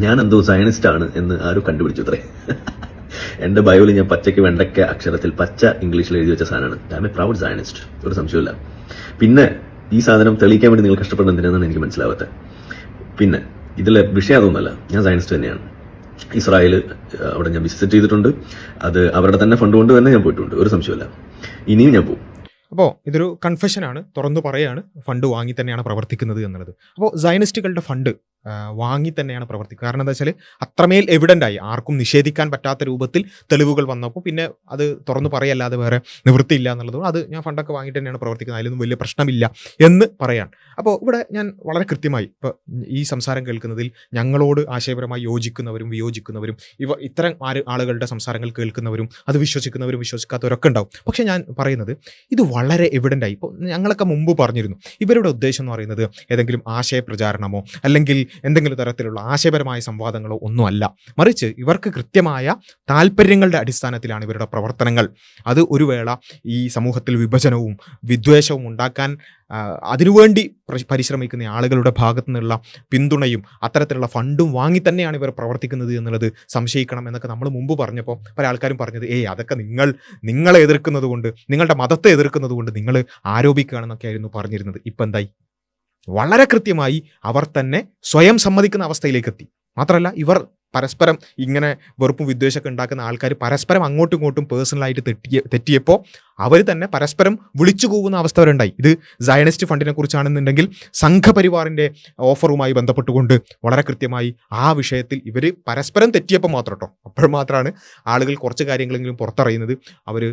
ഞാൻ എന്തോ സയനിസ്റ്റ് ആണ് എന്ന് ആരും കണ്ടുപിടിച്ചു അത്രേ. എന്റെ ബയോയിൽ ഞാൻ പച്ചയ്ക്ക് വെണ്ടയ്ക്ക അക്ഷരത്തിൽ പച്ച ഇംഗ്ലീഷിൽ എഴുതി വെച്ച സാധനമാണ്. I M A proud Zionist, ഒരു സംശയമില്ല. പിന്നെ ഈ സാധനം തെളിയിക്കാൻ വേണ്ടി നിങ്ങൾ കഷ്ടപ്പെടുന്നത് എന്തിനാണെന്ന് എനിക്ക് മനസ്സിലാവാത്തത്. പിന്നെ ഇതിലെ വിഷയം അതൊന്നുമല്ല, ഞാൻ സയനിസ്റ്റ് തന്നെയാണ്. ഇസ്രായേൽ അവിടെ ഞാൻ വിസിറ്റ് ചെയ്തിട്ടുണ്ട്. അത് അവരുടെ തന്നെ ഫണ്ട് കൊണ്ട് തന്നെ ഞാൻ പോയിട്ടുണ്ട്, ഒരു സംശയമില്ല. ഇനിയും ഞാൻ പോകും. അപ്പോൾ ഇതൊരു കൺഫെഷനാണ്, തുറന്നു പറയാണ്, ഫണ്ട് വാങ്ങി തന്നെയാണ് പ്രവർത്തിക്കുന്നത് എന്നുള്ളത്. അപ്പോൾ സയനിസ്റ്റുകളുടെ ഫണ്ട് വാങ്ങി തന്നെയാണ് പ്രവർത്തിക്കുക. കാരണം എന്താ വെച്ചാൽ അത്രമേൽ എവിഡൻ്റായി, ആർക്കും നിഷേധിക്കാൻ പറ്റാത്ത രൂപത്തിൽ തെളിവുകൾ വന്നപ്പോൾ പിന്നെ അത് തുറന്നു പറയല്ലാതെ വേറെ നിവൃത്തിയില്ല എന്നുള്ളതും അത് ഞാൻ ഫണ്ടൊക്കെ വാങ്ങിയിട്ട് തന്നെയാണ് പ്രവർത്തിക്കുന്നത്, അതിലൊന്നും വലിയ പ്രശ്നമില്ല എന്ന് പറയാൻ. അപ്പോൾ ഇവിടെ ഞാൻ വളരെ കൃത്യമായി ഇപ്പോൾ ഈ സംസാരം കേൾക്കുന്നതിൽ ഞങ്ങളോട് ആശയപരമായി യോജിക്കുന്നവരും വിയോജിക്കുന്നവരും ഇത്തരം ആളുകളുടെ സംസാരങ്ങൾ കേൾക്കുന്നവരും അത് വിശ്വസിക്കുന്നവരും വിശ്വസിക്കാത്തവരൊക്കെ ഉണ്ടാവും. പക്ഷേ ഞാൻ പറയുന്നത് ഇത് വളരെ എവിഡൻ്റായി. ഇപ്പോൾ ഞങ്ങളൊക്കെ മുമ്പ് പറഞ്ഞിരുന്നു, ഇവരുടെ ഉദ്ദേശം എന്ന് പറയുന്നത് ഏതെങ്കിലും ആശയപ്രചാരണമോ അല്ലെങ്കിൽ എന്തെങ്കിലും തരത്തിലുള്ള ആശയപരമായ സംവാദങ്ങളോ ഒന്നുമല്ല, മറിച്ച് ഇവർക്ക് കൃത്യമായ താല്പര്യങ്ങളുടെ അടിസ്ഥാനത്തിലാണ് ഇവരുടെ പ്രവർത്തനങ്ങൾ. അത് ഒരു വേള ഈ സമൂഹത്തിൽ വിഭജനവും വിദ്വേഷവും ഉണ്ടാക്കാൻ അതിനുവേണ്ടി പരിശ്രമിക്കുന്ന ആളുകളുടെ ഭാഗത്തു നിന്നുള്ള പിന്തുണയും അത്തരത്തിലുള്ള ഫണ്ടും വാങ്ങി തന്നെയാണ് ഇവർ പ്രവർത്തിക്കുന്നത് എന്നുള്ളത് സംശയിക്കണം എന്നൊക്കെ നമ്മൾ മുമ്പ് പറഞ്ഞപ്പോൾ പല ആൾക്കാരും പറഞ്ഞത് അതൊക്കെ നിങ്ങളെ എതിർക്കുന്നത് കൊണ്ട്, നിങ്ങളുടെ മതത്തെ എതിർക്കുന്നത് കൊണ്ട് നിങ്ങൾ ആരോപിക്കുകയാണെന്നൊക്കെ ആയിരുന്നു പറഞ്ഞിരുന്നത്. ഇപ്പം എന്തായി? വളരെ കൃത്യമായി അവർ തന്നെ സ്വയം സമ്മതിക്കുന്ന അവസ്ഥയിലേക്ക് എത്തി. മാത്രമല്ല ഇവർ പരസ്പരം ഇങ്ങനെ വെറുപ്പും വിദ്വേഷമൊക്കെ ഉണ്ടാക്കുന്ന ആൾക്കാർ പരസ്പരം അങ്ങോട്ടും ഇങ്ങോട്ടും പേഴ്സണലായിട്ട് തെറ്റിയപ്പോൾ അവർ തന്നെ പരസ്പരം വിളിച്ചു കൂവുന്ന അവസ്ഥ വരെ ഉണ്ടായി. ഇത് സയനിസ്റ്റ് ഫണ്ടിനെ കുറിച്ചാണെന്നുണ്ടെങ്കിൽ സംഘപരിവാറിൻ്റെ ഓഫറുമായി ബന്ധപ്പെട്ടുകൊണ്ട് വളരെ കൃത്യമായി ആ വിഷയത്തിൽ ഇവർ പരസ്പരം തെറ്റിയപ്പോൾ മാത്രം കേട്ടോ, അപ്പോൾ മാത്രമാണ് ആളുകൾ കുറച്ച് കാര്യങ്ങളെങ്കിലും പുറത്തറിയുന്നത്. അവർ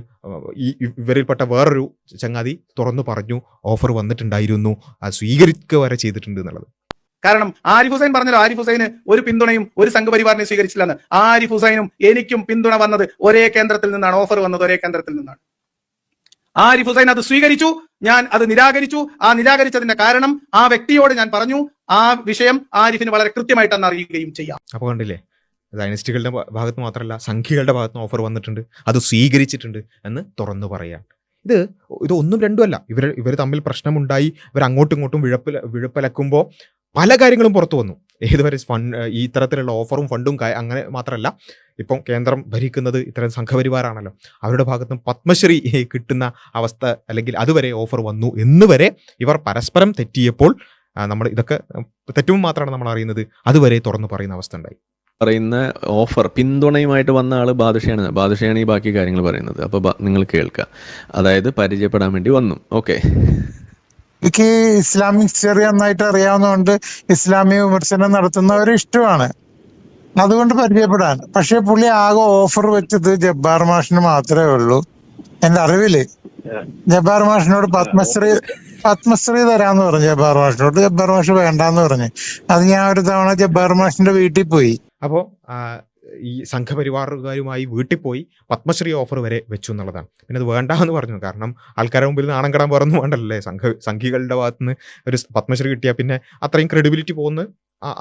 ഇവരിൽപ്പെട്ട വേറൊരു ചങ്ങാതി തുറന്നു പറഞ്ഞു ഓഫർ വന്നിട്ടുണ്ടായിരുന്നു, അത് സ്വീകരിക്കുക വരെ ചെയ്തിട്ടുണ്ട് എന്നുള്ളത്. കാരണം ആരിഫ് ഹുസൈൻ പറഞ്ഞല്ലോ, ആരിഫ് ഹുസൈന് ഒരു പിന്തുണയും ഒരു സംഘപരിവാറിനെ സ്വീകരിച്ചില്ലെന്ന്. ആരിഫ് ഹുസൈനും എനിക്കും പിന്തുണ വന്നത് ഒരേ കേന്ദ്രത്തിൽ നിന്നാണ്, ഓഫർ വന്നത് ഒരേ കേന്ദ്രത്തിൽ നിന്നാണ്. ആരിഫ് ഹുസൈൻ അത് സ്വീകരിച്ചു, ഞാൻ അത് നിരാകരിച്ചു. ആ നിരാകരിച്ചതിന്റെ കാരണം ആ വ്യക്തിയോട് ഞാൻ പറഞ്ഞു, ആ വിഷയം ആരിഫിന് വളരെ കൃത്യമായിട്ട് അന്ന് അറിയുകയും ചെയ്യാം. അപ്പോൾ കണ്ടില്ലേ, സയനിസ്റ്റുകളുടെ ഭാഗത്ത് മാത്രമല്ല സംഘികളുടെ ഭാഗത്ത് ഓഫർ വന്നിട്ടുണ്ട്, അത് സ്വീകരിച്ചിട്ടുണ്ട് എന്ന് തുറന്നു പറയാം. ഇത് ഒന്നും രണ്ടുമല്ല, ഇവർ തമ്മിൽ പ്രശ്നമുണ്ടായി, ഇവർ അങ്ങോട്ടും ഇങ്ങോട്ടും വിഴപ്പലക്കുമ്പോൾ പല കാര്യങ്ങളും പുറത്തു വന്നു. ഏതുവരെ ഈ ഇത്തരത്തിലുള്ള ഓഫറും ഫണ്ടും അങ്ങനെ മാത്രമല്ല, ഇപ്പം കേന്ദ്രം ഭരിക്കുന്നത് ഇത്തരം സംഘപരിവാറാണല്ലോ, അവരുടെ ഭാഗത്തുനിന്ന് പത്മശ്രീ കിട്ടുന്ന അവസ്ഥ അല്ലെങ്കിൽ അതുവരെ ഓഫർ വന്നു എന്ന് വരെ ഇവർ പരസ്പരം തെറ്റിയപ്പോൾ നമ്മൾ ഇതൊക്കെ തെറ്റുമ്പോൾ മാത്രമാണ് നമ്മൾ അറിയുന്നത്, അതുവരെ തുറന്നു പറയുന്ന അവസ്ഥ ഉണ്ടായി. പറയുന്ന ഓഫർ പിന്തുണയുമായിട്ട് വന്ന ആള് ബാദുഷയാണ് ഈ ബാക്കി കാര്യങ്ങൾ പറയുന്നത്. അപ്പോൾ നിങ്ങൾ കേൾക്കുക. അതായത് പരിചയപ്പെടാൻ വേണ്ടി വന്നു. ഓക്കെ, എനിക്ക് ഇസ്ലാമിക് ഹിസ്റ്ററി നന്നായിട്ട് അറിയാവുന്നതുകൊണ്ട് ഇസ്ലാമിക വിമർശനം നടത്തുന്നവർ ഇഷ്ടമാണ്, അതുകൊണ്ട് പരിചയപ്പെടാൻ. പക്ഷെ പുള്ളി ആകെ ഓഫർ വെച്ചത് ജബ്ബാർ മാഷിന് മാത്രമേ ഉള്ളൂ. എന്റെ അറിവില് ജബ്ബാർ മാഷിനോട് പത്മശ്രീ തരാന്ന് പറഞ്ഞു. ജബ്ബാർ മാഷ് വേണ്ടാന്ന് പറഞ്ഞു. അത് ഞാൻ ഒരു തവണ ജബ്ബാർ മാഷിന്റെ വീട്ടിൽ പോയി. അപ്പോൾ ഈ സംഘപരിവാറുകാരുമായി വീട്ടിൽ പോയി പത്മശ്രീ ഓഫർ വരെ വെച്ചു എന്നുള്ളതാണ്. പിന്നെ അത് വേണ്ടാന്ന് പറഞ്ഞു, കാരണം ആൾക്കാരുടെ മുമ്പിൽ നാണം കെടാൻ വേറൊന്നും വേണ്ടല്ലേ. സംഘികളുടെ ഭാഗത്തുനിന്ന് ഒരു പത്മശ്രീ കിട്ടിയാൽ പിന്നെ അത്രയും ക്രെഡിബിലിറ്റി പോകുന്ന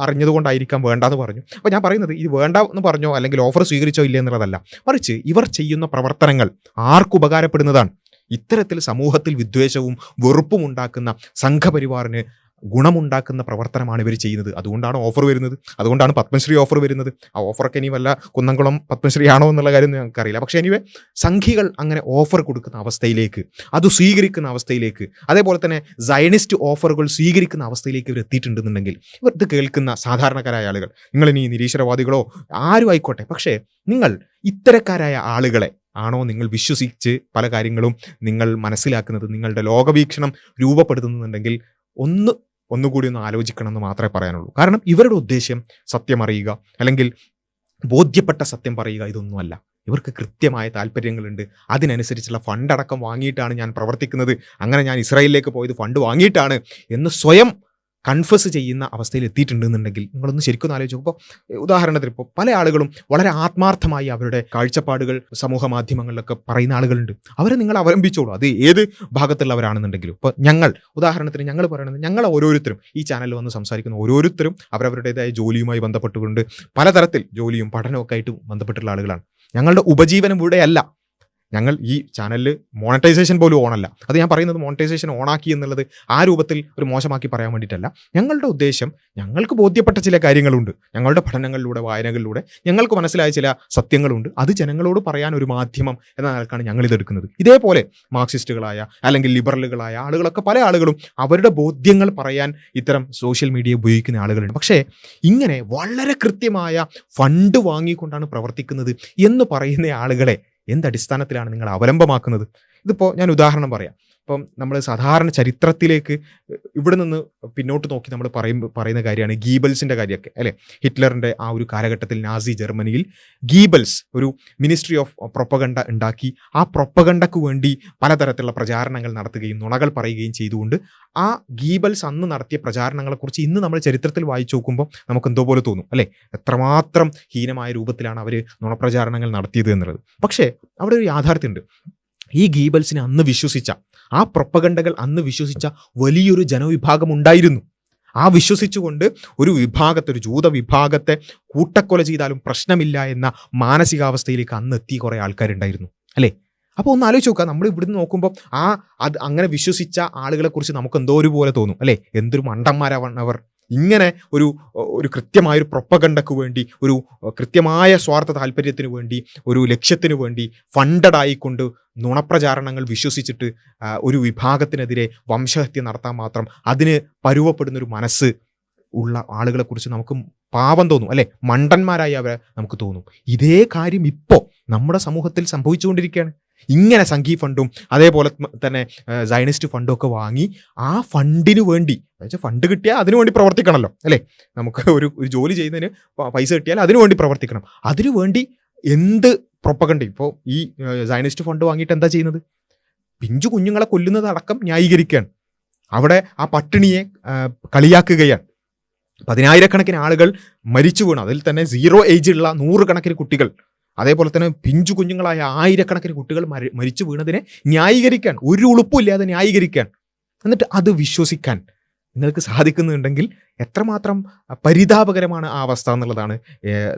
അറിഞ്ഞതുകൊണ്ടായിരിക്കാം വേണ്ടാന്ന് പറഞ്ഞു. അപ്പോൾ ഞാൻ പറയുന്നത് ഇത് വേണ്ട എന്ന് പറഞ്ഞോ അല്ലെങ്കിൽ ഓഫർ സ്വീകരിച്ചോ ഇല്ല എന്നുള്ളതല്ല, മറിച്ച് ഇവർ ചെയ്യുന്ന പ്രവർത്തനങ്ങൾ ആർക്കുപകാരപ്പെടുന്നതാണ്. ഇത്തരത്തിൽ സമൂഹത്തിൽ വിദ്വേഷവും വെറുപ്പും ഉണ്ടാക്കുന്ന സംഘപരിവാറിന് ഗുണമുണ്ടാക്കുന്ന പ്രവർത്തനമാണ് ഇവർ ചെയ്യുന്നത്. അതുകൊണ്ടാണ് ഓഫർ വരുന്നത്, അതുകൊണ്ടാണ് പത്മശ്രീ ഓഫർ വരുന്നത്. ആ ഓഫറൊക്കെ ഇനി വല്ല കുന്നംകുളം പത്മശ്രീ ആണോ എന്നുള്ള കാര്യം ഞങ്ങൾക്കറിയില്ല. പക്ഷേ എനിവേ സംഘികൾ അങ്ങനെ ഓഫർ കൊടുക്കുന്ന അവസ്ഥയിലേക്ക്, അത് സ്വീകരിക്കുന്ന അവസ്ഥയിലേക്ക്, അതേപോലെ തന്നെ സയനിസ്റ്റ് ഓഫറുകൾ സ്വീകരിക്കുന്ന അവസ്ഥയിലേക്ക് ഇവർ എത്തിയിട്ടുണ്ടെന്നുണ്ടെങ്കിൽ ഇവർ ഇത് കേൾക്കുന്ന സാധാരണക്കാരായ ആളുകൾ, നിങ്ങളിനി നിരീശ്വരവാദികളോ ആരും ആയിക്കോട്ടെ, പക്ഷേ നിങ്ങൾ ഇത്തരക്കാരായ ആളുകളെ ആണോ നിങ്ങൾ വിശ്വസിച്ച് പല കാര്യങ്ങളും നിങ്ങൾ മനസ്സിലാക്കുന്നത്, നിങ്ങളുടെ ലോകവീക്ഷണം രൂപപ്പെടുത്തുന്നുണ്ടെങ്കിൽ ഒന്നുകൂടി ഒന്ന് ആലോചിക്കണം എന്ന് മാത്രമേ പറയാനുള്ളൂ. കാരണം ഇവരുടെ ഉദ്ദേശ്യം സത്യം അറിയുക അല്ലെങ്കിൽ ബോധ്യപ്പെട്ട സത്യം പറയുക ഇതൊന്നുമല്ല. ഇവർക്ക് കൃത്യമായ താല്പര്യങ്ങളുണ്ട്. അതിനനുസരിച്ചുള്ള ഫണ്ടടക്കം വാങ്ങിയിട്ടാണ് ഞാൻ പ്രവർത്തിക്കുന്നത്, അങ്ങനെ ഞാൻ ഇസ്രായേലിലേക്ക് പോയത് ഫണ്ട് വാങ്ങിയിട്ടാണ് എന്ന് സ്വയം കൺഫസ് ചെയ്യുന്ന അവസ്ഥയിൽ എത്തിയിട്ടുണ്ടെന്നുണ്ടെങ്കിൽ നിങ്ങളൊന്ന് ശരിക്കും ആലോചിച്ചു. ഇപ്പോൾ ഉദാഹരണത്തിന് ഇപ്പോൾ പല ആളുകളും വളരെ ആത്മാർത്ഥമായി അവരുടെ കാഴ്ചപ്പാടുകൾ സമൂഹ മാധ്യമങ്ങളിലൊക്കെ പറയുന്ന ആളുകളുണ്ട്. അവരെ നിങ്ങൾ അവലംബിച്ചോളൂ, അത് ഏത് ഭാഗത്തുള്ളവരാണെന്നുണ്ടെങ്കിലും. ഇപ്പോൾ ഉദാഹരണത്തിന് ഞങ്ങൾ പറയുന്നത്, ഞങ്ങൾ ഓരോരുത്തരും ഈ ചാനലിൽ വന്ന് സംസാരിക്കുന്ന ഓരോരുത്തരും അവരവരുടേതായ ജോലിയുമായി ബന്ധപ്പെട്ടുകൊണ്ട് പലതരത്തിൽ ജോലിയും പഠനവും ഒക്കെ ആയിട്ട് ബന്ധപ്പെട്ടുള്ള ആളുകളാണ്. ഞങ്ങളുടെ ഉപജീവനം ഇവിടെയല്ല. ഞങ്ങൾ ഈ ചാനലിൽ മോണിറ്റൈസേഷൻ പോലും ഓണല്ല. അത് ഞാൻ പറയുന്നത് മോണിറ്റൈസേഷൻ ഓണാക്കി എന്നുള്ളത് ആ രൂപത്തിൽ ഒരു മോശമാക്കി പറയാൻ വേണ്ടിയിട്ടല്ല. ഞങ്ങളുടെ ഉദ്ദേശം, ഞങ്ങൾക്ക് ബോധ്യപ്പെട്ട ചില കാര്യങ്ങളുണ്ട്, ഞങ്ങളുടെ പഠനങ്ങളിലൂടെ വായനകളിലൂടെ ഞങ്ങൾക്ക് മനസ്സിലായ ചില സത്യങ്ങളുണ്ട്, അത് ജനങ്ങളോട് പറയാൻ ഒരു മാധ്യമം എന്ന നിലക്കാണ് ഞങ്ങൾ ഇതെടുക്കുന്നത്. ഇതേപോലെ മാർക്സിസ്റ്റുകളായ അല്ലെങ്കിൽ ലിബറലുകളായ ആളുകളൊക്കെ, പല ആളുകളും അവരുടെ ബോധ്യങ്ങൾ പറയാൻ ഇത്തരം സോഷ്യൽ മീഡിയ ഉപയോഗിക്കുന്ന ആളുകളുണ്ട്. പക്ഷേ ഇങ്ങനെ വളരെ കൃത്യമായ ഫണ്ട് വാങ്ങിക്കൊണ്ടാണ് പ്രവർത്തിക്കുന്നത് എന്ന് പറയുന്ന ആളുകളെ എന്തടിസ്ഥാനത്തിലാണ് നിങ്ങൾ അവലംബമാക്കുന്നത്? ഇതിപ്പോൾ ഞാൻ ഉദാഹരണം പറയാം. ഇപ്പം നമ്മൾ സാധാരണ ചരിത്രത്തിലേക്ക് ഇവിടെ നിന്ന് പിന്നോട്ട് നോക്കി നമ്മൾ പറയുന്ന കാര്യമാണ് ഗീബൽസിൻ്റെ കാര്യമൊക്കെ അല്ലേ. ഹിറ്റ്ലറിൻ്റെ ആ ഒരു കാലഘട്ടത്തിൽ നാസി ജർമ്മനിയിൽ ഗീബൽസ് ഒരു മിനിസ്ട്രി ഓഫ് പ്രൊപ്പഗണ്ട ഉണ്ടാക്കി. ആ പ്രൊപ്പഗണ്ടയ്ക്ക് വേണ്ടി പലതരത്തിലുള്ള പ്രചാരണങ്ങൾ നടത്തുകയും നുണകൾ പറയുകയും ചെയ്തുകൊണ്ട് ആ ഗീബൽസ് അന്ന് നടത്തിയ പ്രചാരണങ്ങളെക്കുറിച്ച് ഇന്ന് നമ്മൾ ചരിത്രത്തിൽ വായിച്ചു നോക്കുമ്പോൾ നമുക്ക് എന്തോ പോലെ തോന്നും അല്ലേ, എത്രമാത്രം ഹീനമായ രൂപത്തിലാണ് അവർ നുണപ്രചാരണങ്ങൾ നടത്തിയത് എന്നുള്ളത്. പക്ഷേ അവിടെ ഒരു യാഥാർത്ഥ്യമുണ്ട്. ഈ ഗീബൽസിനെ അന്ന് വിശ്വസിച്ച, ആ പ്രൊപ്പഗണ്ടകൾ അന്ന് വിശ്വസിച്ച വലിയൊരു ജനവിഭാഗം ഉണ്ടായിരുന്നു. ആ വിശ്വസിച്ചുകൊണ്ട് ഒരു വിഭാഗത്തെ, ഒരു ജൂത വിഭാഗത്തെ കൂട്ടക്കൊല ചെയ്താലും പ്രശ്നമില്ല എന്ന മാനസികാവസ്ഥയിലേക്ക് അന്ന് എത്തിയ കുറേ ആൾക്കാരുണ്ടായിരുന്നു അല്ലേ. അപ്പോൾ ഒന്ന് ആലോചിച്ച് നോക്കുക, നമ്മൾ ഇവിടുന്ന് നോക്കുമ്പോൾ അത് അങ്ങനെ വിശ്വസിച്ച ആളുകളെക്കുറിച്ച് നമുക്ക് എന്തോ ഒരു പോലെ തോന്നും അല്ലേ, എന്തൊരു മണ്ടന്മാരാണ് അവർ. ഇങ്ങനെ ഒരു കൃത്യമായൊരു പ്രൊപ്പഗണ്ടയ്ക്ക് വേണ്ടി, ഒരു കൃത്യമായ സ്വാർത്ഥ താല്പര്യത്തിന് വേണ്ടി, ഒരു ലക്ഷ്യത്തിന് വേണ്ടി ഫണ്ടഡ് ആയിക്കൊണ്ട് നുണപ്രചാരണങ്ങൾ വിശ്വസിച്ചിട്ട് ഒരു വിഭാഗത്തിനെതിരെ വംശഹത്യ നടത്താൻ മാത്രം അതിന് പരുവപ്പെടുന്നൊരു മനസ്സ് ഉള്ള ആളുകളെക്കുറിച്ച് നമുക്ക് പാവം തോന്നും അല്ലേ, മണ്ടന്മാരായി അവരെ നമുക്ക് തോന്നും. ഇതേ കാര്യം ഇപ്പോൾ നമ്മുടെ സമൂഹത്തിൽ സംഭവിച്ചുകൊണ്ടിരിക്കുകയാണ്. ഇങ്ങനെ സംഘി ഫണ്ടും അതേപോലെ തന്നെ സയനിസ്റ്റ് ഫണ്ടും ഒക്കെ വാങ്ങി ആ ഫണ്ടിന് വേണ്ടി, ഫണ്ട് കിട്ടിയാൽ അതിനു വേണ്ടി പ്രവർത്തിക്കണമല്ലോ അല്ലേ. നമുക്ക് ഒരു ജോലി ചെയ്യുന്നതിന് പൈസ കിട്ടിയാൽ അതിനു വേണ്ടി പ്രവർത്തിക്കണം. അതിനു വേണ്ടി എന്ത് പ്രൊപ്പഗണ്ട. ഇപ്പോൾ ഈ സയനിസ്റ്റ് ഫണ്ട് വാങ്ങിയിട്ട് എന്താ ചെയ്യുന്നത്? പിഞ്ചു കുഞ്ഞുങ്ങളെ കൊല്ലുന്നത് അടക്കം ന്യായീകരിക്കുകയാണ്. അവിടെ ആ പട്ടിണിയെ കളിയാക്കുകയാണ്. 10,000-കണക്കിന് ആളുകൾ മരിച്ചു വീണു. അതിൽ തന്നെ 0 ഏജുള്ള 100-കണക്കിന് കുട്ടികൾ, അതേപോലെ തന്നെ പിഞ്ചു കുഞ്ഞുങ്ങളായ 1000-കണക്കിന് കുട്ടികൾ മരിച്ചു വീണതിനെ ന്യായീകരിക്കാൻ, ഒരു ഉളുപ്പില്ലാതെ ന്യായീകരിക്കാൻ, എന്നിട്ട് അത് വിശ്വസിക്കാൻ നിങ്ങൾക്ക് സാധിക്കുന്നുണ്ടെങ്കിൽ എത്രമാത്രം പരിതാപകരമാണ് ആ അവസ്ഥ എന്നുള്ളതാണ്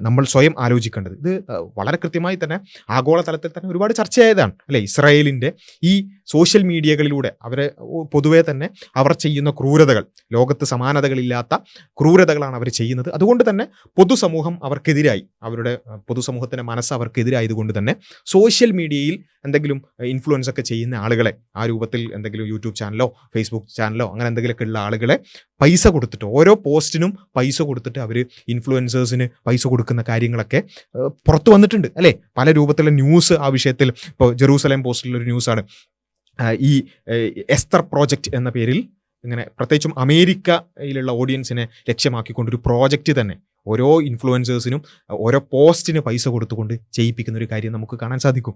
നമ്മൾ സ്വയം ആലോചിക്കേണ്ടത്. ഇത് വളരെ കൃത്യമായി തന്നെ ആഗോളതലത്തിൽ തന്നെ ഒരുപാട് ചർച്ചയായതാണ് അല്ലേ. ഇസ്രായേലിൻ്റെ ഈ സോഷ്യൽ മീഡിയകളിലൂടെ അവരെ പൊതുവേ തന്നെ അവർ ചെയ്യുന്ന ക്രൂരതകൾ, ലോകത്ത് സമാനതകളില്ലാത്ത ക്രൂരതകളാണ് അവർ ചെയ്യുന്നത്. അതുകൊണ്ട് തന്നെ പൊതുസമൂഹം അവർക്കെതിരായി, അവരുടെ പൊതുസമൂഹത്തിൻ്റെ മനസ്സ് അവർക്കെതിരായതുകൊണ്ട് തന്നെ സോഷ്യൽ മീഡിയയിൽ എന്തെങ്കിലും ഇൻഫ്ലുവൻസ് ഒക്കെ ചെയ്യുന്ന ആളുകളെ, ആ രൂപത്തിൽ എന്തെങ്കിലും യൂട്യൂബ് ചാനലോ ഫേസ്ബുക്ക് ചാനലോ അങ്ങനെ എന്തെങ്കിലുമൊക്കെ ഉള്ള ആളുകളെ പൈസ കൊടുത്തിട്ട്, ഓരോ പോസ്റ്റിനും പൈസ കൊടുത്തിട്ട് അവർ ഇൻഫ്ലുവൻസേഴ്സിന് പൈസ കൊടുക്കുന്ന കാര്യങ്ങളൊക്കെ പുറത്തു വന്നിട്ടുണ്ട് അല്ലേ. പല രൂപത്തിലുള്ള ന്യൂസ് ആ വിഷയത്തിൽ. ഇപ്പോൾ ജെറൂസലേം പോസ്റ്റിലൊരു ന്യൂസാണ്, ഈ എസ്തർ പ്രോജക്റ്റ് എന്ന പേരിൽ ഇങ്ങനെ പ്രത്യേകിച്ചും അമേരിക്കയിലുള്ള ഓഡിയൻസിനെ ലക്ഷ്യമാക്കിക്കൊണ്ടൊരു പ്രോജക്റ്റ് തന്നെ ഓരോ ഇൻഫ്ലുവൻസേഴ്സിനും ഓരോ പോസ്റ്റിന് പൈസ കൊടുത്തുകൊണ്ട് ചെയ്യിപ്പിക്കുന്ന ഒരു കാര്യം നമുക്ക് കാണാൻ സാധിക്കും.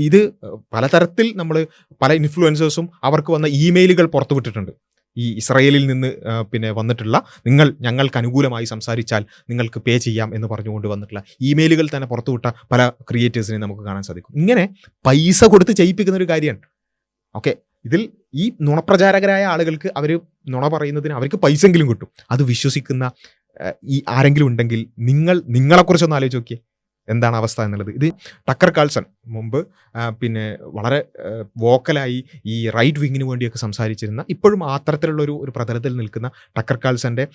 ഇത് പലതരത്തിൽ നമ്മൾ പല ഇൻഫ്ലുവൻസേഴ്സും അവർക്ക് വന്ന ഇമെയിലുകൾ പുറത്തുവിട്ടിട്ടുണ്ട്. ഈ ഇസ്രായേലിൽ നിന്ന് വന്നിട്ടുള്ള, ഞങ്ങൾക്ക് അനുകൂലമായി സംസാരിച്ചാൽ നിങ്ങൾക്ക് പേ ചെയ്യാം എന്ന് പറഞ്ഞുകൊണ്ട് വന്നിട്ടുള്ള ഇമെയിലുകൾ തന്നെ പുറത്തുവിട്ട പല ക്രിയേറ്റേഴ്സിനെ നമുക്ക് കാണാൻ സാധിക്കും. ഇങ്ങനെ പൈസ കൊടുത്ത് ചെയ്യിപ്പിക്കുന്ന ഒരു കാര്യമാണ്. ഓക്കെ, ഇതിൽ ഈ നുണപ്രചാരകരായ ആളുകൾക്ക് അവർ നുണ പറയുന്നതിന് അവർക്ക് പൈസെങ്കിലും കിട്ടും. അത് വിശ്വസിക്കുന്ന ഈ ആരെങ്കിലും ഉണ്ടെങ്കിൽ നിങ്ങളെക്കുറിച്ചൊന്ന് ആലോചിച്ച് നോക്കിയേ എന്താണ് അവസ്ഥ എന്നുള്ളത്. ഇത് ടക്കർ കാൾസൺ മുമ്പ് വളരെ വോക്കലായി ഈ റൈറ്റ് വിങ്ങിന് വേണ്ടിയൊക്കെ സംസാരിച്ചിരുന്ന, ഇപ്പോഴും അത്തരത്തിലുള്ള ഒരു പ്രതലത്തിൽ നിൽക്കുന്ന ടക്കർ കാൾസന്റെ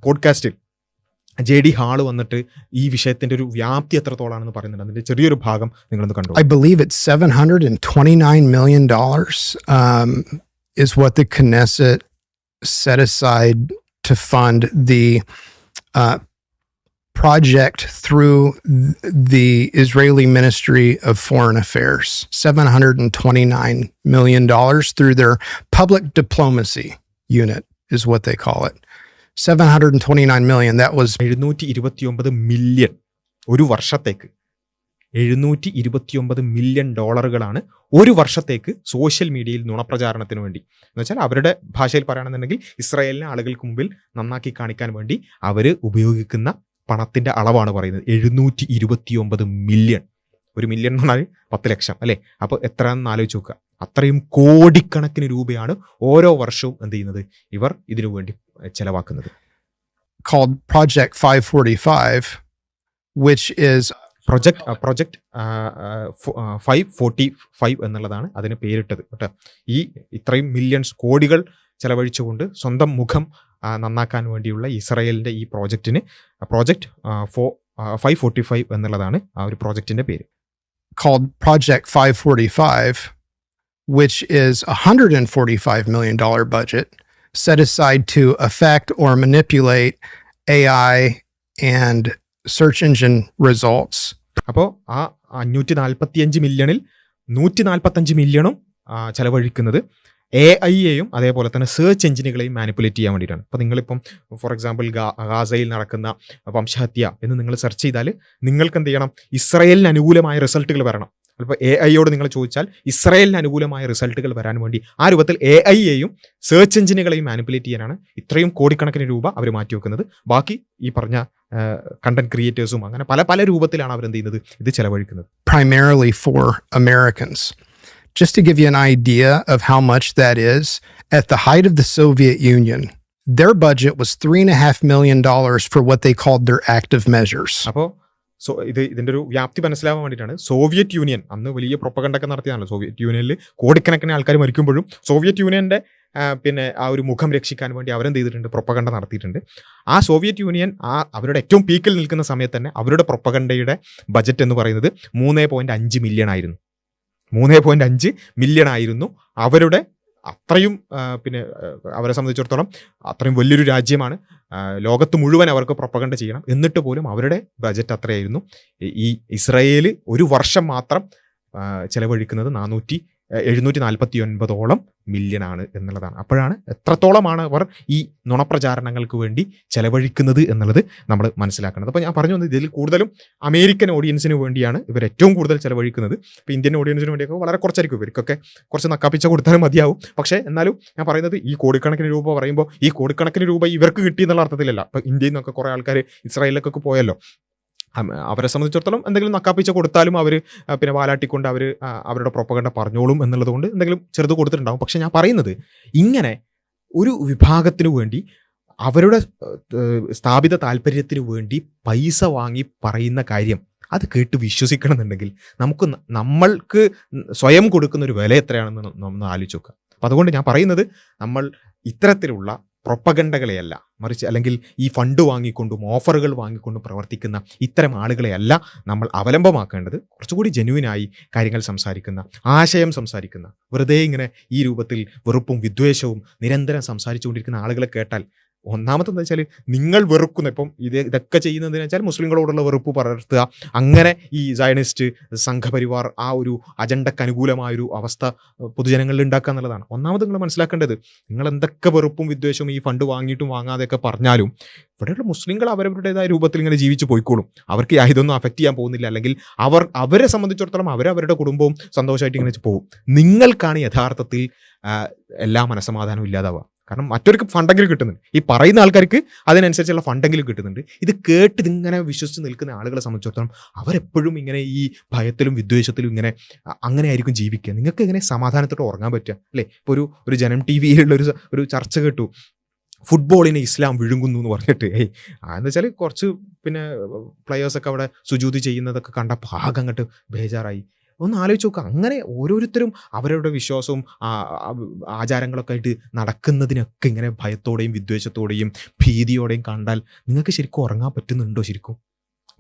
പോഡ്കാസ്റ്റിൽ JD ഹാള് വന്നിട്ട് ഈ വിഷയത്തിന്റെ ഒരു വ്യാപ്തി എത്രത്തോളാണെന്ന് പറയുന്നുണ്ട്. അതിന്റെ ചെറിയൊരു ഭാഗം നിങ്ങളൊന്ന് കണ്ടു. I believe it's $729 million is what the Knesset set aside to fund the project through the Israeli Ministry of Foreign Affairs. $729 million through their public diplomacy unit is what they call it. 729 million. That was 729 million ഒരു വർഷത്തേക്ക്. 729 million ഡോളറുകളാണ് ഒരു വർഷത്തേക്ക് social മീഡിയയിൽ നുണപ്രചാരണത്തിന് വേണ്ടി, എന്ന് വെച്ചാൽ അവരുടെ ഭാഷയിൽ പറയുകയാണെന്നുണ്ടെങ്കിൽ ഇസ്രായേലിനെ ആളുകൾക്ക് മുമ്പിൽ നന്നാക്കി കാണിക്കാൻ വേണ്ടി അവർ ഉപയോഗിക്കുന്ന പണത്തിന്റെ അളവാണ് പറയുന്നത്. 729 മില്യൺ. 1 മില്യൺ എന്ന് പറഞ്ഞാൽ 10 ലക്ഷം അല്ലേ. അപ്പോൾ എത്രയാണെന്ന് ആലോചിച്ച് നോക്കുക. അത്രയും കോടിക്കണക്കിന് രൂപയാണ് ഓരോ വർഷവും എന്ത് ചെയ്യുന്നത്, ഇവർ ഇതിനു വേണ്ടി ചെലവാക്കുന്നത്. called Project 545, which is project 545 എന്നുള്ളതാണ് അതിന് പേരിട്ടത് കേട്ടോ. ഈ ഇത്രയും മില്യൺസ് കോടികൾ ചെലവഴിച്ചുകൊണ്ട് സ്വന്തം മുഖം നന്നാക്കാൻ വേണ്ടിയുള്ള ഇസ്രായേലിന്റെ ഈ പ്രോജക്റ്റ് 545 എന്നുള്ളതാണ് ആ ഒരു പ്രോജക്റ്റിന്റെ പേര്. Called Project 545, which is $145 million budget set aside to affect or manipulate AI and search engine results. അപ്പോൾ ആ 545 മില്യണിൽ 145 മില്യണും ചെലവഴിക്കുന്നത് AI-യെയും അതേപോലെ തന്നെ സെർച്ച് എഞ്ചിനുകളെയും മാനിപ്പുലേറ്റ് ചെയ്യാൻ വേണ്ടിയിട്ടാണ്. അപ്പോൾ നിങ്ങളിപ്പം ഫോർ എക്സാമ്പിൾ ഗാസയിൽ നടക്കുന്ന വംശഹത്യ എന്ന് നിങ്ങൾ സെർച്ച് ചെയ്താൽ നിങ്ങൾക്ക് എന്ത് ചെയ്യണം, ഇസ്രായേലിന് അനുകൂലമായ റിസൾട്ടുകൾ വരണം. അപ്പോൾ AI-യോട് നിങ്ങൾ ചോദിച്ചാൽ ഇസ്രായേലിന് അനുകൂലമായ റിസൾട്ടുകൾ വരാൻ വേണ്ടി ആ രൂപത്തിൽ AI-യെയും സെർച്ച് എഞ്ചിനുകളെയും മാനിപ്പുലേറ്റ് ചെയ്യാനാണ് ഇത്രയും കോടിക്കണക്കിന് രൂപ അവർ മാറ്റിവെക്കുന്നത്. ബാക്കി ഈ പറഞ്ഞ കണ്ടന്റ് ക്രിയേറ്റേഴ്സും അങ്ങനെ പല പല രൂപത്തിലാണ് അവരെന്ത് ചെയ്യുന്നത്, ഇത് ചെലവഴിക്കുന്നത്. Primarily for Americans. Just to give you an idea of how much that is, at the height of the Soviet Union, their budget was $3.5 million for what they called their active measures. അപ്പോൾ ഇതിന്റെ ഒരു വ്യാപ്തി മനസ്സിലാവാൻ വേണ്ടിയിട്ടാണ് Soviet union അന്ന് വലിയ പ്രൊപ്പഗണ്ടൊക്കെ നടത്തിയാണല്ലോ. Soviet യൂണിയനിൽ കോടിക്കണക്കിന് ആൾക്കാർ മരിക്കുമ്പോഴും സോവിയറ്റ് യൂണിയന്റെ പിന്നെ ആ ഒരു മുഖം രക്ഷിക്കാൻ വേണ്ടി അവരെന്ത് ചെയ്തിട്ടുണ്ട്, പ്രൊപ്പഗണ്ട നടത്തിയിട്ടുണ്ട്. ആ സോവിയറ്റ് യൂണിയൻ അവരുടെ ഏറ്റവും പീക്കിൽ നിൽക്കുന്ന സമയത്ത് തന്നെ അവരുടെ പ്രൊപ്പഗണ്ടയുടെ ബജറ്റ് എന്ന് പറയുന്നത് 3.5 മില്യൺ ആയിരുന്നു. 3.5 മില്യൺ ആയിരുന്നു അവരുടെ. അത്രയും പിന്നെ അവരെ സംബന്ധിച്ചിടത്തോളം അത്രയും വലിയൊരു രാജ്യമാണ്, ലോകത്ത് മുഴുവൻ അവർക്ക് പ്രൊപ്പഗണ്ട ചെയ്യണം. എന്നിട്ട് പോലും അവരുടെ ബജറ്റ് അത്രയായിരുന്നു. ഈ ഇസ്രായേൽ ഒരു വർഷം മാത്രം ചെലവഴിക്കുന്നത് 749 മില്യൺ ആണ് എന്നുള്ളതാണ്. അപ്പോഴാണ് എത്രത്തോളമാണ് അവർ ഈ നുണപ്രചാരണങ്ങൾക്ക് വേണ്ടി ചെലവഴിക്കുന്നത് എന്നുള്ളത് നമ്മൾ മനസ്സിലാക്കുന്നത്. അപ്പോൾ ഞാൻ പറഞ്ഞു വന്നത് ഇതിൽ കൂടുതലും അമേരിക്കൻ ഓഡിയൻസിന് വേണ്ടിയാണ് ഇവർ ഏറ്റവും കൂടുതൽ ചെലവഴിക്കുന്നത്. ഇപ്പോൾ ഇന്ത്യൻ ഓഡിയൻസിന് വേണ്ടിയൊക്കെ വളരെ കുറച്ചായിരിക്കും, ഇവർക്കൊക്കെ കുറച്ച് നക്കാപ്പിച്ച കൊടുത്താലും മതിയാവും. പക്ഷേ എന്നാലും ഞാൻ പറയുന്നത് ഈ കോടിക്കണക്കിന് രൂപ പറയുമ്പോൾ ഈ കോടിക്കണക്കിന് രൂപ ഇവർക്ക് കിട്ടി എന്നുള്ള അർത്ഥത്തിലല്ല. ഇപ്പോൾ ഇന്ത്യയിൽ നിന്നൊക്കെ കുറേ ആൾക്കാർ ഇസ്രായേലിലേക്കൊക്കെ പോയല്ലോ. അവരെ സംബന്ധിച്ചിടത്തോളം എന്തെങ്കിലും നക്കാപ്പിച്ച കൊടുത്താലും അവർ പിന്നെ വാലാട്ടിക്കൊണ്ട് അവരുടെ പ്രൊപ്പഗണ്ട പറഞ്ഞോളും എന്നുള്ളതുകൊണ്ട് എന്തെങ്കിലും ചെറുത് കൊടുത്തിട്ടുണ്ടാവും. പക്ഷെ ഞാൻ പറയുന്നത് ഇങ്ങനെ ഒരു വിഭാഗത്തിനു വേണ്ടി അവരുടെ സ്ഥാപിത താല്പര്യത്തിന് വേണ്ടി പൈസ വാങ്ങി പറയുന്ന കാര്യം അത് കേട്ട് വിശ്വസിക്കണമെന്നുണ്ടെങ്കിൽ നമ്മൾക്ക് സ്വയം കൊടുക്കുന്ന ഒരു വില എത്രയാണെന്ന് നമ്മൾ ആലോചിച്ച് നോക്കുക. അപ്പം അതുകൊണ്ട് ഞാൻ പറയുന്നത് നമ്മൾ ഇത്തരത്തിലുള്ള പ്രൊപ്പഗണ്ടകളെയല്ല, മറിച്ച് അല്ലെങ്കിൽ ഈ ഫണ്ട് വാങ്ങിക്കൊണ്ടും ഓഫറുകൾ വാങ്ങിക്കൊണ്ടും പ്രവർത്തിക്കുന്ന ഇത്തരം ആളുകളെയല്ല നമ്മൾ അവലംബമാക്കേണ്ടത്. കുറച്ചുകൂടി ജെന്യുവിനായി കാര്യങ്ങൾ സംസാരിക്കുന്ന, ആശയം സംസാരിക്കുന്ന, വെറുതെ ഇങ്ങനെ ഈ രൂപത്തിൽ വെറുപ്പും വിദ്വേഷവും നിരന്തരം സംസാരിച്ചുകൊണ്ടിരിക്കുന്ന ആളുകളെ കേട്ടാൽ ഒന്നാമത്തെന്ന് വെച്ചാൽ നിങ്ങൾ വെറുക്കുന്ന, ഇപ്പം ഇതൊക്കെ ചെയ്യുന്നതെന്ന് വെച്ചാൽ മുസ്ലിങ്ങളോടുള്ള വെറുപ്പ് പടർത്തുക, അങ്ങനെ ഈ സയനിസ്റ്റ് സംഘപരിവാർ ആ ഒരു അജണ്ടക്ക് അനുകൂലമായൊരു അവസ്ഥ പൊതുജനങ്ങളിൽ ഉണ്ടാക്കുക എന്നുള്ളതാണ്. ഒന്നാമത് നിങ്ങൾ മനസ്സിലാക്കേണ്ടത്, നിങ്ങൾ എന്തൊക്കെ വെറുപ്പും വിദ്വേഷവും ഈ ഫണ്ട് വാങ്ങിയിട്ടും വാങ്ങാതെയൊക്കെ പറഞ്ഞാലും ഇവിടെയുള്ള മുസ്ലിങ്ങൾ അവരവരുടേതായ രൂപത്തിൽ ഇങ്ങനെ ജീവിച്ച് പോയിക്കോളും. അവർക്ക് ഇതൊന്നും അഫക്റ്റ് ചെയ്യാൻ പോകുന്നില്ല. അല്ലെങ്കിൽ അവരെ സംബന്ധിച്ചിടത്തോളം അവരവരുടെ കുടുംബവും സന്തോഷമായിട്ട് ഇങ്ങനെ പോകും. നിങ്ങൾക്കാണ് യഥാർത്ഥത്തിൽ എല്ലാ മനസ്സമാധാനവും ഇല്ലാതാവുക. കാരണം മറ്റൊരു ഫണ്ടെങ്കിലും കിട്ടുന്നുണ്ട്, ഈ പറയുന്ന ആൾക്കാർക്ക് അതിനനുസരിച്ചുള്ള ഫണ്ടെങ്കിലും കിട്ടുന്നുണ്ട്. ഇത് കേട്ട് ഇതിങ്ങനെ വിശ്വസിച്ച് നിൽക്കുന്ന ആളുകളെ സംബന്ധിച്ചിടത്തോളം അവരെപ്പോഴും ഇങ്ങനെ ഈ ഭയത്തിലും വിദ്വേഷത്തിലും അങ്ങനെ ആയിരിക്കും ജീവിക്കുക. നിങ്ങൾക്ക് എങ്ങനെ സമാധാനത്തോടെ ഉറങ്ങാൻ പറ്റുക അല്ലേ? ഇപ്പോൾ ഒരു ജനം ടി വിയിലുള്ള ഒരു ചർച്ച കേട്ടു, ഫുട്ബോളിനെ ഇസ്ലാം വിഴുങ്ങുന്നു എന്ന് പറഞ്ഞിട്ട്. എന്ന് വെച്ചാൽ കുറച്ച് പിന്നെ പ്ലെയേഴ്സൊക്കെ അവിടെ സുജൂദ് ചെയ്യുന്നതൊക്കെ കണ്ടപ്പോൾ ആകെ അങ്ങോട്ട് ബേജാറായി. ഒന്ന് ആലോചിച്ച് നോക്കുക. അങ്ങനെ ഓരോരുത്തരും അവരവരുടെ വിശ്വാസവും ആചാരങ്ങളൊക്കെ ആയിട്ട് നടക്കുന്നതിനൊക്കെ ഇങ്ങനെ ഭയത്തോടെയും വിദ്വേഷത്തോടെയും ഭീതിയോടെയും കണ്ടാൽ നിങ്ങൾക്ക് ശരിക്കും ഉറങ്ങാൻ പറ്റുന്നുണ്ടോ? ശരിക്കും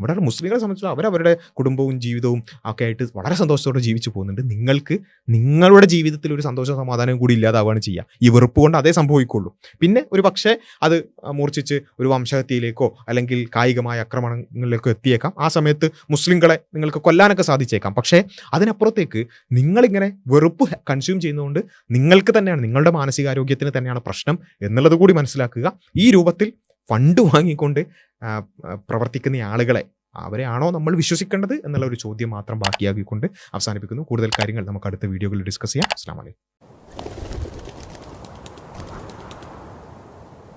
ഇവിടെ മുസ്ലിങ്ങളെ സംബന്ധിച്ച് അവരവരുടെ കുടുംബവും ജീവിതവും ഒക്കെ ആയിട്ട് വളരെ സന്തോഷത്തോടെ ജീവിച്ചു പോകുന്നുണ്ട്. നിങ്ങൾക്ക് നിങ്ങളുടെ ജീവിതത്തിൽ ഒരു സന്തോഷ സമാധാനവും കൂടി ഇല്ലാതാവുകയാണ് ചെയ്യുക. ഈ വെറുപ്പ് കൊണ്ട് അതേ സംഭവിക്കുള്ളൂ. പിന്നെ ഒരു പക്ഷേ അത് മൂർച്ഛിച്ച് ഒരു വംശഹത്യയിലേക്കോ അല്ലെങ്കിൽ കായികമായ ആക്രമണങ്ങളിലേക്കോ എത്തിയേക്കാം. ആ സമയത്ത് മുസ്ലിങ്ങളെ നിങ്ങൾക്ക് കൊല്ലാനൊക്കെ സാധിച്ചേക്കാം. പക്ഷേ അതിനപ്പുറത്തേക്ക് നിങ്ങളിങ്ങനെ വെറുപ്പ് കൺസ്യൂം ചെയ്യുന്നതുകൊണ്ട് നിങ്ങൾക്ക് തന്നെയാണ്, നിങ്ങളുടെ മാനസികാരോഗ്യത്തിന് തന്നെയാണ് പ്രശ്നം എന്നുള്ളത് കൂടി മനസ്സിലാക്കുക. ഈ രൂപത്തിൽ ഫണ്ട് വാങ്ങിക്കൊണ്ട് പ്രവർത്തിക്കുന്ന ആളുകളെ അവരെയാണോ നമ്മൾ വിശ്വസിക്കേണ്ടത് എന്നുള്ള ഒരു ചോദ്യം മാത്രം ബാക്കിയാക്കിക്കൊണ്ട് അവസാനിപ്പിക്കുന്നു. കൂടുതൽ കാര്യങ്ങൾ നമുക്ക് അടുത്ത വീഡിയോകളിൽ ഡിസ്കസ് ചെയ്യാം. അസ്സലാമു അലൈക്കും.